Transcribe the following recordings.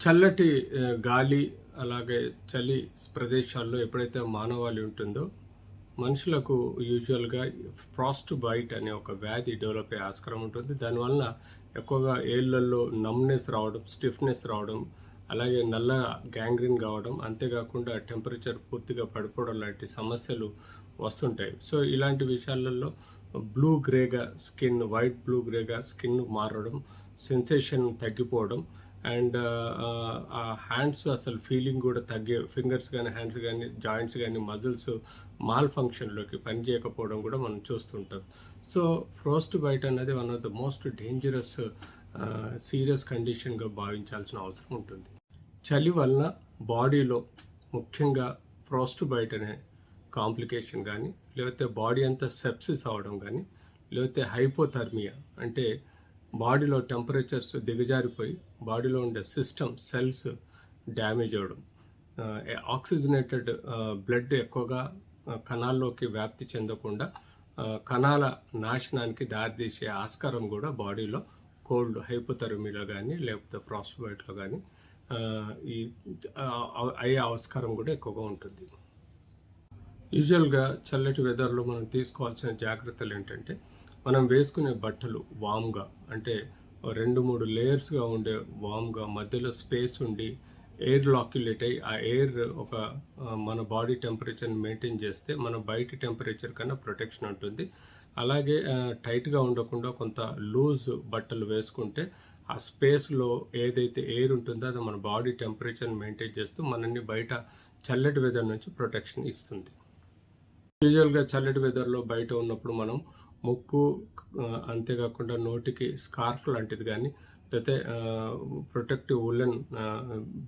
చల్లటి గాలి అలాగే చలి ప్రదేశాల్లో ఎప్పుడైతే మానవాళి ఉంటుందో మనుషులకు యూజువల్గా ఫ్రాస్ట్ బైట్ అనే ఒక వ్యాధి డెవలప్ అయ్యే ఆస్కారం ఉంటుంది. దానివలన ఎక్కువగా ఏళ్ళల్లో నమ్నెస్ రావడం, స్టిఫ్నెస్ రావడం, అలాగే నల్లగా గ్యాంగ్రీన్ కావడం, అంతేకాకుండా టెంపరేచర్ పూర్తిగా పడిపోవడం లాంటి సమస్యలు వస్తుంటాయి. సో ఇలాంటి విషయాలలో బ్లూ గ్రేగా స్కిన్, వైట్ బ్లూ గ్రేగా స్కిన్ మారడం, సెన్సేషన్ తగ్గిపోవడం, అండ్ ఆ హ్యాండ్స్ అసలు ఫీలింగ్ కూడా తగ్గే, ఫింగర్స్ కానీ హ్యాండ్స్ కానీ జాయింట్స్ కానీ మజిల్స్ మాల్ ఫంక్షన్లోకి పనిచేయకపోవడం కూడా మనం చూస్తుంటాం. సో ఫ్రోస్ట్ బైట్ అనేది one of the most dangerous serious కండిషన్గా భావించాల్సిన అవసరం ఉంటుంది. చలి వలన బాడీలో ముఖ్యంగా ఫ్రోస్ట్ బైట్ అనే కాంప్లికేషన్ కానీ, లేకపోతే బాడీ అంతా సెప్సిస్ అవడం కానీ, లేకపోతే హైపోథర్మియా అంటే బాడీలో టెంపరేచర్స్ దిగజారిపోయి బాడీలో ఉండే సిస్టమ్ సెల్స్ డ్యామేజ్ అవ్వడం, ఆక్సిజనేటెడ్ బ్లడ్ ఎక్కువగా కణాల్లోకి వ్యాప్తి చెందకుండా కణాల నాశనానికి దారితీసే ఆస్కారం కూడా బాడీలో కోల్డ్ హైపోథర్మియాలో కానీ లేకపోతే ఫ్రాస్ట్ బైట్లో కానీ ఈ అయ్యే ఆస్కారం కూడా ఎక్కువగా ఉంటుంది. యూజువల్గా చల్లటి వెదర్లో మనం తీసుకోవాల్సిన జాగ్రత్తలు ఏంటంటే, మనం వేసుకునే బట్టలు వామ్గా అంటే 2-3 లేయర్స్గా ఉండే వామ్గా, మధ్యలో స్పేస్ ఉండి ఎయిర్ లాక్యులేట్ అయ్యి ఆ ఎయిర్ ఒక మన బాడీ టెంపరేచర్ని మెయింటైన్ చేస్తే మన బయట టెంపరేచర్ కన్నా ప్రొటెక్షన్ ఉంటుంది. అలాగే టైట్గా ఉండకుండా కొంత లూజ్ బట్టలు వేసుకుంటే ఆ స్పేస్లో ఏదైతే ఎయిర్ ఉంటుందో అది మన బాడీ టెంపరేచర్ని మెయింటైన్ చేస్తూ మనల్ని బయట చల్లటి వెదర్ నుంచి ప్రొటెక్షన్ ఇస్తుంది. యూజువల్గా చల్లటి వెదర్లో బయట ఉన్నప్పుడు మనం ముక్కు, అంతేకాకుండా నోటికి స్కార్ఫ్ లాంటిది కానీ, లేకపోతే ప్రొటెక్టివ్ ఉలెన్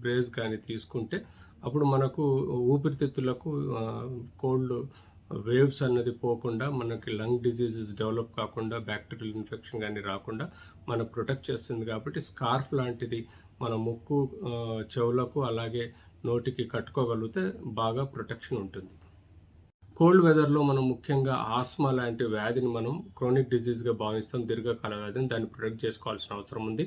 బ్రేస్ కానీ తీసుకుంటే అప్పుడు మనకు ఊపిరితిత్తులకు కోల్డ్ వేవ్స్ అన్నది పోకుండా, మనకి లంగ్ డిజీజెస్ డెవలప్ కాకుండా, బ్యాక్టీరియల్ ఇన్ఫెక్షన్ కానీ రాకుండా మనకు ప్రొటెక్ట్ చేస్తుంది. కాబట్టి స్కార్ఫ్ లాంటిది మన ముక్కు, చెవులకు అలాగే నోటికి కట్టుకోగలిగితే బాగా ప్రొటెక్షన్ ఉంటుంది. కోల్డ్ వెదర్లో మనం ముఖ్యంగా ఆస్మా లాంటి వ్యాధిని మనం క్రోనిక్ డిజీజ్గా భావిస్తాం, దీర్ఘకాల వ్యాధిని. దాన్ని ప్రొటెక్ట్ చేసుకోవాల్సిన అవసరం ఉంది.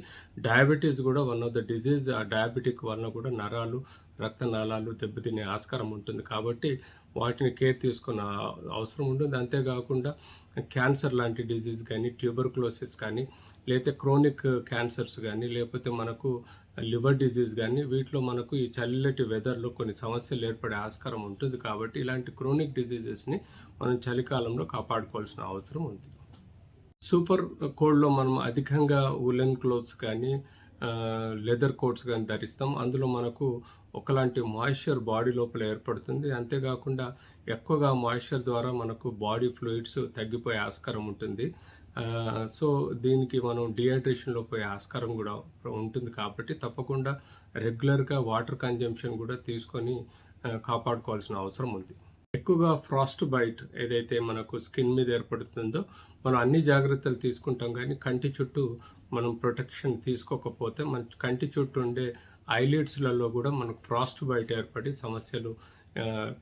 డయాబెటీస్ కూడా వన్ ఆఫ్ ద డిజీజ్. ఆ డయాబెటిక్ వలన కూడా నరాలు, రక్తనాళాలు దెబ్బతినే ఆస్కారం ఉంటుంది. కాబట్టి వాటిని కేర్ తీసుకున్న అవసరం ఉంటుంది. అంతేకాకుండా క్యాన్సర్ లాంటి డిజీజ్ కానీ, ట్యూబర్క్లోసిస్ కానీ, లేకపోతే క్రోనిక్ క్యాన్సర్స్ కానీ, లేకపోతే మనకు లివర్ డిజీజ్ కానీ, వీటిలో మనకు ఈ చల్లటి వెదర్లో కొన్ని సమస్యలు ఏర్పడే ఆస్కారం ఉంటుంది. కాబట్టి ఇలాంటి క్రోనిక్ డిజీజెస్ని మనం చలికాలంలో కాపాడుకోవాల్సిన అవసరం ఉంది. సూపర్ కోల్డ్లో మనం అధికంగా ఉలెన్ క్లోత్స్ కానీ, లెదర్ కోట్స్ కానీ ధరిస్తాం. అందులో మనకు ఒకలాంటి మాయిశ్చర్ బాడీ లోపల ఏర్పడుతుంది. అంతేకాకుండా ఎక్కువగా మాయిశ్చర్ ద్వారా మనకు బాడీ ఫ్లూయిడ్స్ తగ్గిపోయే ఆస్కారం ఉంటుంది. సో దీనికి మనం డిహైడ్రేషన్లో పోయే ఆస్కారం కూడా ఉంటుంది. కాబట్టి తప్పకుండా రెగ్యులర్గా వాటర్ కన్జంప్షన్ కూడా తీసుకొని కాపాడుకోవాల్సిన అవసరం ఉంది. ఎక్కువగా ఫ్రాస్ట్ బైట్ ఏదైతే మనకు స్కిన్ మీద ఏర్పడుతుందో మనం అన్ని జాగ్రత్తలు తీసుకుంటాం, కానీ కంటి చుట్టూ మనం ప్రొటెక్షన్ తీసుకోకపోతే మన కంటి చుట్టూ ఉండే ఐలిడ్స్లలో కూడా మనకు ఫ్రాస్ట్ బైట్ ఏర్పడి సమస్యలు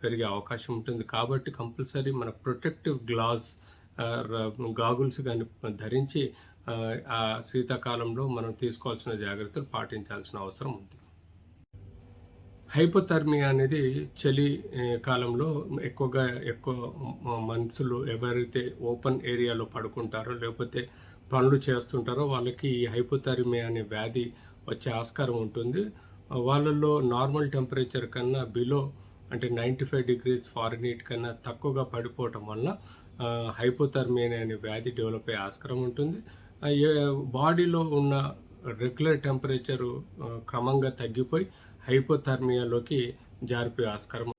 పెరిగే అవకాశం ఉంటుంది. కాబట్టి కంపల్సరీ మన ప్రొటెక్టివ్ గ్లాస్, గాగుల్స్ కానీ ధరించి ఆ శీతాకాలంలో మనం తీసుకోవాల్సిన జాగ్రత్తలు పాటించాల్సిన అవసరం ఉంది. హైపోథర్మియా అనేది చలి కాలంలో ఎక్కువ మనుషులు ఎవరైతే ఓపెన్ ఏరియాలో పడుకుంటారో లేకపోతే పనులు చేస్తుంటారో వాళ్ళకి ఈ హైపోథర్మియా అనే వ్యాధి వచ్చే ఆస్కారం ఉంటుంది. వాళ్ళల్లో నార్మల్ టెంపరేచర్ కన్నా బిలో అంటే 95 degrees ఫారెన్హీట్ కన్నా తక్కువగా పడిపోవటం వల్ల హైపోథర్మియా అనే వ్యాధి డెవలప్ అయ్యే ఆస్కారం ఉంటుంది. బాడీలో ఉన్న రెగ్యులర్ టెంపరేచరు క్రమంగా తగ్గిపోయి హైపోథర్మియాలోకి జారిపోయే ఆస్కారం.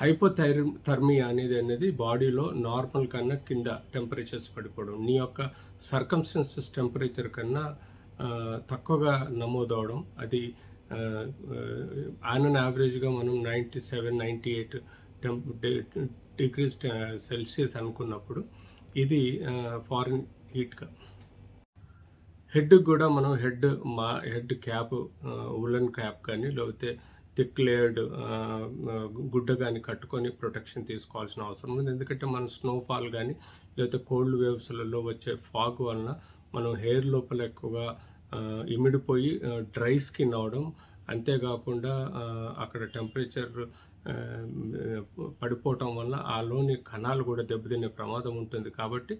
హైపోథర్మియా అనేది బాడీలో నార్మల్ కన్నా కింద టెంపరేచర్స్ పడిపోవడం, నీ యొక్క సర్కమ్స్టెన్సెస్ టెంపరేచర్ కన్నా తక్కువగా నమోదవడం. అది ఆన్ అన్ యావరేజ్గా మనం 97-98 degrees సెల్సియస్ అనుకున్నప్పుడు ఇది ఫారెన్ హీట్గా. హెడ్ కూడా మనం హెడ్ క్యాప్, ఉలెన్ క్యాప్ కానీ లేకపోతే థిక్ లేయర్డ్ గుడ్డ కానీ కట్టుకొని ప్రొటెక్షన్ తీసుకోవాల్సిన అవసరం ఉంది. ఎందుకంటే మనం స్నోఫాల్ కానీ లేకపోతే కోల్డ్ వేవ్స్లలో వచ్చే ఫాగ్ వలన మనం హెయిర్ లోపల ఎక్కువగా ఇమిడిపోయి డ్రై స్కిన్ అవడం, అంతేకాకుండా అక్కడ టెంపరేచర్ పడిపోవటం వల్ల ఆలోని కణాలు కూడా దెబ్బతినే ప్రమాదం ఉంటుంది. కాబట్టి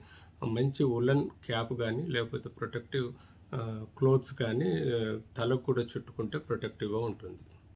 మంచి వులెన్ క్యాప్ కానీ లేకపోతే ప్రొటెక్టివ్ క్లోత్స్ కానీ తలకు కూడా చుట్టుకుంటే ప్రొటెక్టివ్‌గా ఉంటుంది.